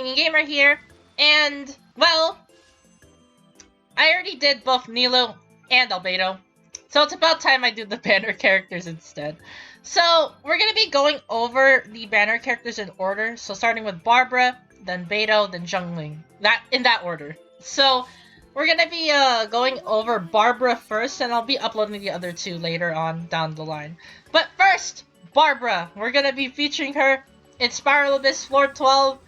Gaming Gamer here, and, well, I already did both Nilo and Albedo, so it's about time I do the banner characters instead. So, we're gonna be going over the banner characters in order, so starting with Barbara, then Beidou, then Zhongling. In that order. So, we're gonna be going over Barbara first, and I'll be uploading the other two later on down the line. But first, Barbara! We're gonna be featuring her in Spiral Abyss Floor 12,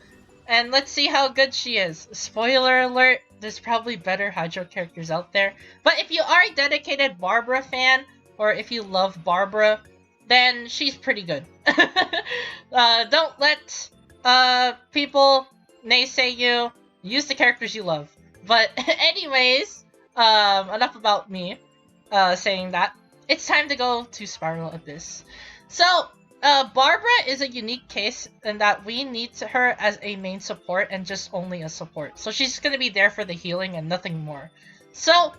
and let's see how good she is. Spoiler alert, there's probably better Hydro characters out there. But if you are a dedicated Barbara fan, or if you love Barbara, then she's pretty good. Don't let people naysay you. Use the characters you love. But anyways, enough about me saying that. It's time to go to Spiral Abyss. So, Barbara is a unique case in that we need her as a main support and just only a support. So she's going to be there for the healing and nothing more. So,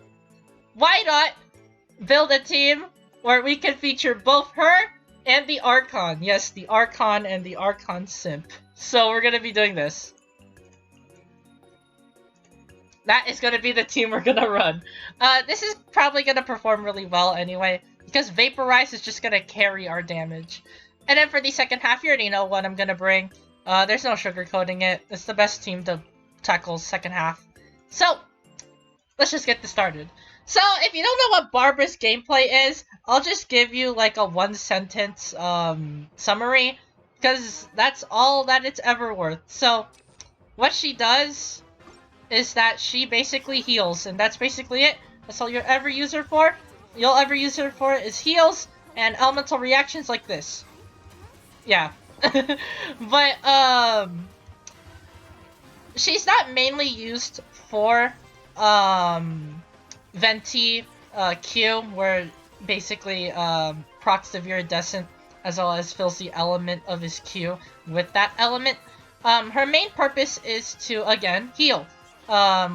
why not build a team where we can feature both her and the Archon. Yes, the Archon and the Archon Simp. So we're going to be doing this. That is going to be the team we're going to run. This is probably going to perform really well anyway, because Vaporize is just going to carry our damage. And then for the second half, you already know what I'm going to bring. There's no sugarcoating it. It's the best team to tackle second half. So, let's just get this started. So, if you don't know what Barbara's gameplay is, I'll just give you like a one-sentence summary, because that's all that it's ever worth. So, what she does is that she basically heals, and that's basically it. That's all you'll ever use her for. You'll ever use her for is heals and elemental reactions like this. Yeah. But, she's not mainly used for, Venti, Q, where basically, procs the Viridescent as well as fills the element of his Q with that element. Her main purpose is to, again, heal.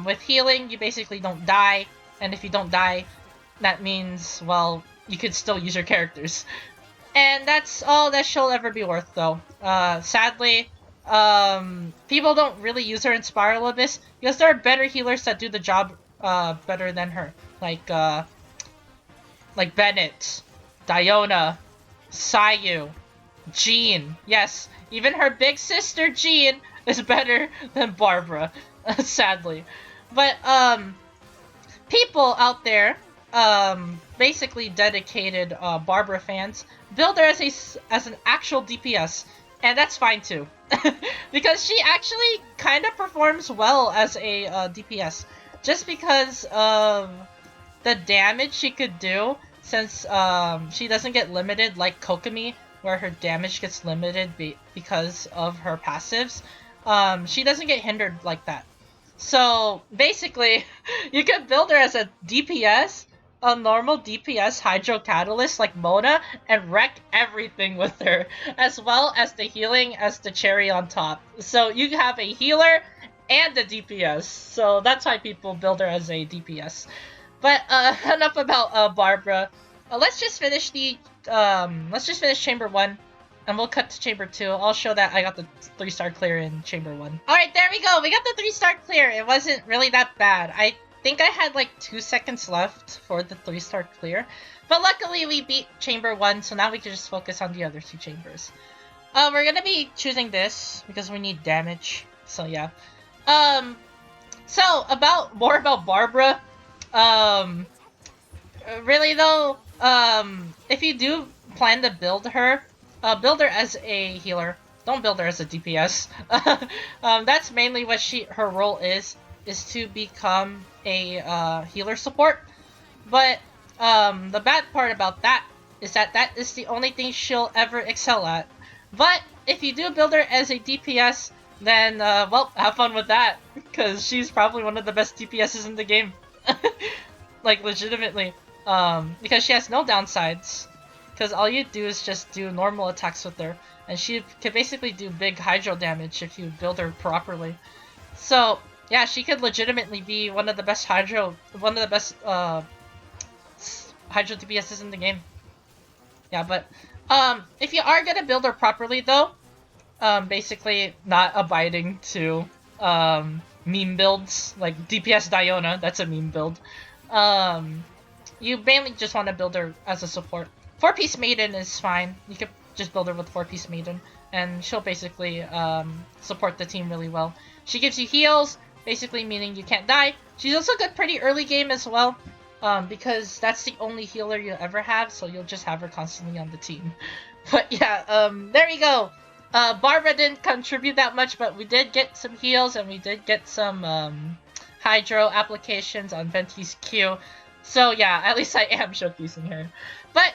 With healing, you basically don't die, and if you don't die, that means, well, you could still use your characters. And that's all that she'll ever be worth, though. Sadly, people don't really use her in Spiral Abyss, because there are better healers that do the job better than her. Like Bennett, Diona, Sayu, Jean. Yes, even her big sister Jean is better than Barbara, sadly. But, people out there, basically dedicated Barbara fans, build her as an actual DPS, and that's fine too. Because she actually kind of performs well as a DPS, just because of the damage she could do, since she doesn't get limited like Kokomi, where her damage gets limited because of her passives. She doesn't get hindered like that. So, basically, you can build her as a DPS, a normal DPS Hydro Catalyst like Mona, and wreck everything with her, as well as the healing as the cherry on top. So, you have a healer and a DPS, so that's why people build her as a DPS. But, enough about Barbara. Let's just finish Chamber 1. And we'll cut to Chamber 2. I'll show that I got the 3-star clear in Chamber 1. Alright, there we go! We got the 3-star clear! It wasn't really that bad. I think I had like 2 seconds left for the 3-star clear. But luckily we beat Chamber 1, so now we can just focus on the other 2 chambers. We're gonna be choosing this, because we need damage. So yeah. So, more about Barbara. Really though, if you do plan to build her as a healer. Don't build her as a DPS. That's mainly what her role is to become a healer support. But the bad part about that is that is the only thing she'll ever excel at. But if you do build her as a DPS, then well, have fun with that, because she's probably one of the best DPSs in the game. Like legitimately, because she has no downsides. Because all you do is just do normal attacks with her, and she can basically do big Hydro damage if you build her properly. So, yeah, she could legitimately be one of the best Hydro DPSs in the game. Yeah, but, if you are gonna build her properly, though, basically not abiding to meme builds like DPS Diona. That's a meme build. You mainly just want to build her as a support. 4-piece Maiden is fine. You could just build her with 4-piece Maiden, and she'll basically support the team really well. She gives you heals, basically meaning you can't die. She's also good pretty early game as well, because that's the only healer you'll ever have, so you'll just have her constantly on the team. But yeah, there we go. Barbara didn't contribute that much, but we did get some heals, and we did get some Hydro applications on Venti's Q. So yeah, at least I am showcasing her. But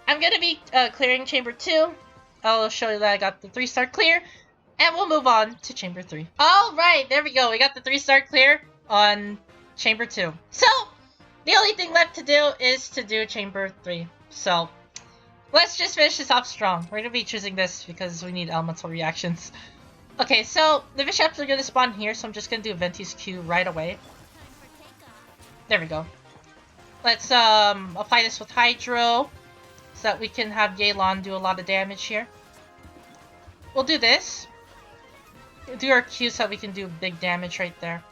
I'm gonna be clearing Chamber 2. I'll show you that I got the 3-star clear, and we'll move on to Chamber 3. Alright, there we go. We got the 3-star clear on Chamber 2. So, the only thing left to do is to do Chamber 3. So, let's just finish this off strong. We're gonna be choosing this because we need elemental reactions. Okay, so the Bishops are gonna spawn here, so I'm just gonna do Venti's Q right away. There we go. Let's apply this with Hydro so that we can have Yelan do a lot of damage here. We'll do this. We'll do our Q so that we can do big damage right there.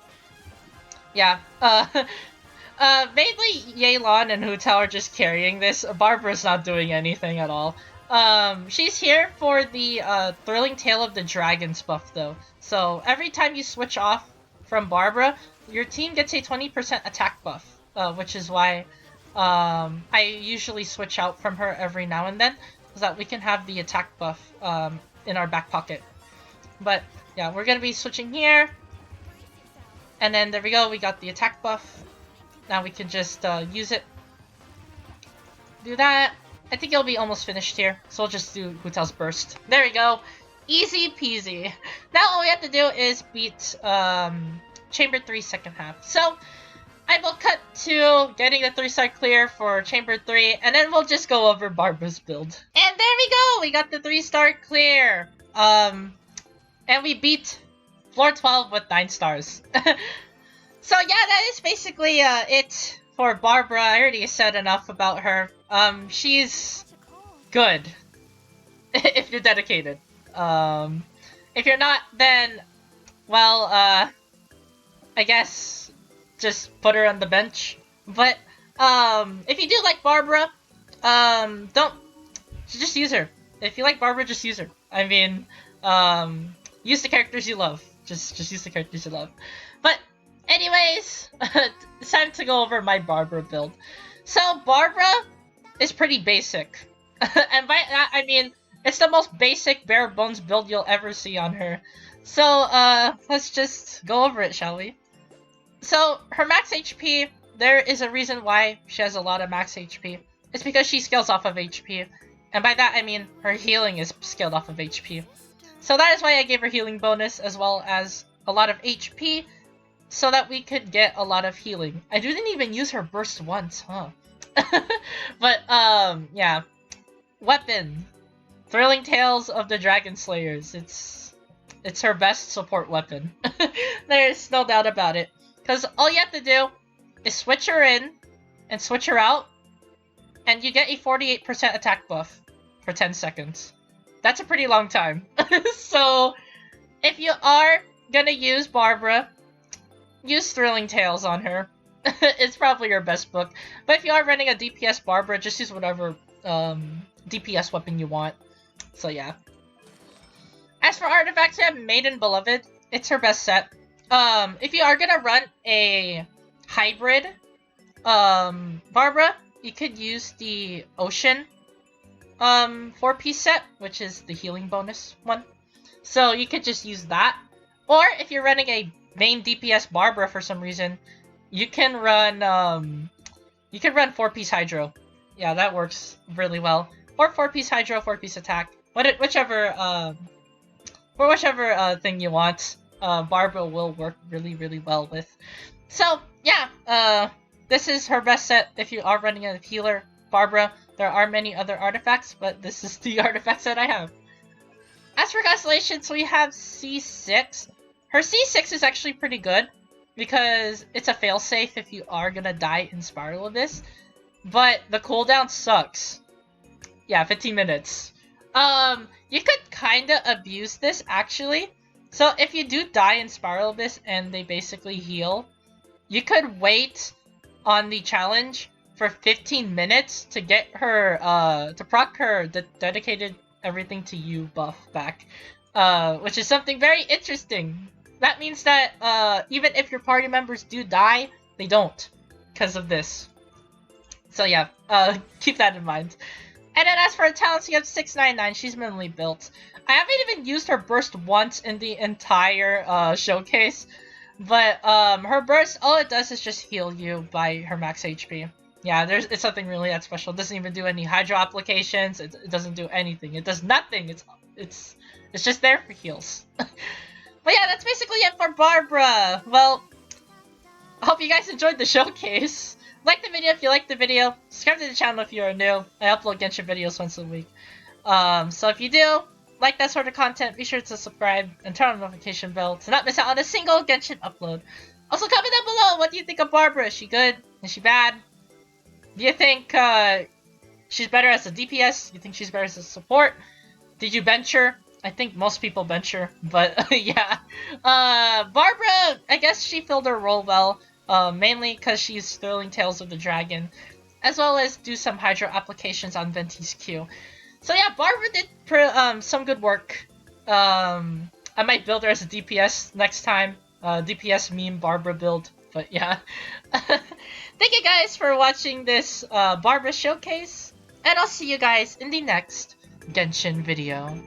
Yeah, mainly Yelan and Hu Tao are just carrying this. Barbara's not doing anything at all. She's here for the Thrilling Tale of the Dragons buff though. So every time you switch off from Barbara, your team gets a 20% attack buff. Which is why I usually switch out from her every now and then, so that we can have the attack buff in our back pocket. But yeah, we're gonna be switching here, and then there we go, we got the attack buff. Now we can just use it. Do that. I think it'll be almost finished here, so we'll just do Hu Tao's burst. There we go. Easy peasy. Now all we have to do is beat Chamber 3 second half. So I will cut to getting the 3-star clear for Chamber 3, and then we'll just go over Barbara's build. And there we go! We got the 3-star clear! And we beat floor 12 with 9 stars. So yeah, that is basically it for Barbara. I already said enough about her. She's good. If you're dedicated. If you're not, then, well, I guess just put her on the bench. But if you do like Barbara, don't just use her. If you like Barbara, just use her. I mean, use the characters you love. Just use the characters you love. But anyways, it's time to go over my Barbara build. So Barbara is pretty basic, and by that I mean it's the most basic bare bones build you'll ever see on her. So let's just go over it, shall we? So, her max HP, there is a reason why she has a lot of max HP. It's because she scales off of HP. And by that, I mean her healing is scaled off of HP. So that is why I gave her healing bonus, as well as a lot of HP, so that we could get a lot of healing. I didn't even use her burst once, huh? But, yeah. Weapon. Thrilling Tales of the Dragon Slayers. It's her best support weapon. There's no doubt about it. Because all you have to do is switch her in and switch her out, and you get a 48% attack buff for 10 seconds. That's a pretty long time. So, if you are gonna use Barbara, use Thrilling Tales on her. It's probably your best book. But if you are running a DPS Barbara, just use whatever DPS weapon you want. So yeah. As for artifacts, we have Maiden Beloved. It's her best set. If you are gonna run a hybrid, Barbara, you could use the Ocean, 4-piece set, which is the healing bonus one. So you could just use that. Or if you're running a main DPS Barbara for some reason, you can run 4-piece Hydro. Yeah, that works really well. Or 4-piece Hydro, 4-piece attack. Whichever thing you want. Barbara will work really, really well with. So, yeah, this is her best set if you are running a healer Barbara. There are many other artifacts, but this is the artifact set I have. As for constellations, we have C6. Her C6 is actually pretty good, because it's a failsafe if you are gonna die in Spiral Abyss. But the cooldown sucks. Yeah, 15 minutes. You could kinda abuse this, actually. So if you do die in Spiral Abyss and they basically heal, you could wait on the challenge for 15 minutes to get her, to proc her dedicated everything to you buff back. Which is something very interesting. That means that, even if your party members do die, they don't. Because of this. So yeah, keep that in mind. And then as for her talents, you have 699. She's minimally built. I haven't even used her burst once in the entire showcase. But her burst, all it does is just heal you by her max HP. Yeah, it's something really that special. It doesn't even do any hydro applications. It doesn't do anything. It does nothing. It's just there for heals. But yeah, that's basically it for Barbara. Well, I hope you guys enjoyed the showcase. Like the video if you liked the video. Subscribe to the channel if you are new. I upload Genshin videos once a week. So if you do like that sort of content, be sure to subscribe and turn on the notification bell to not miss out on a single Genshin upload. Also, comment down below, what do you think of Barbara? Is she good? Is she bad? Do you think she's better as a DPS? Do you think she's better as a support? Did you bench her? I think most people bench her, but yeah. Barbara, I guess she filled her role well, mainly because she's Sterling Tales of the Dragon, as well as do some hydro applications on Venti's Q. So yeah, Barbara did some good work. I might build her as a DPS next time. DPS meme Barbara build, but yeah. Thank you guys for watching this Barbara showcase, and I'll see you guys in the next Genshin video.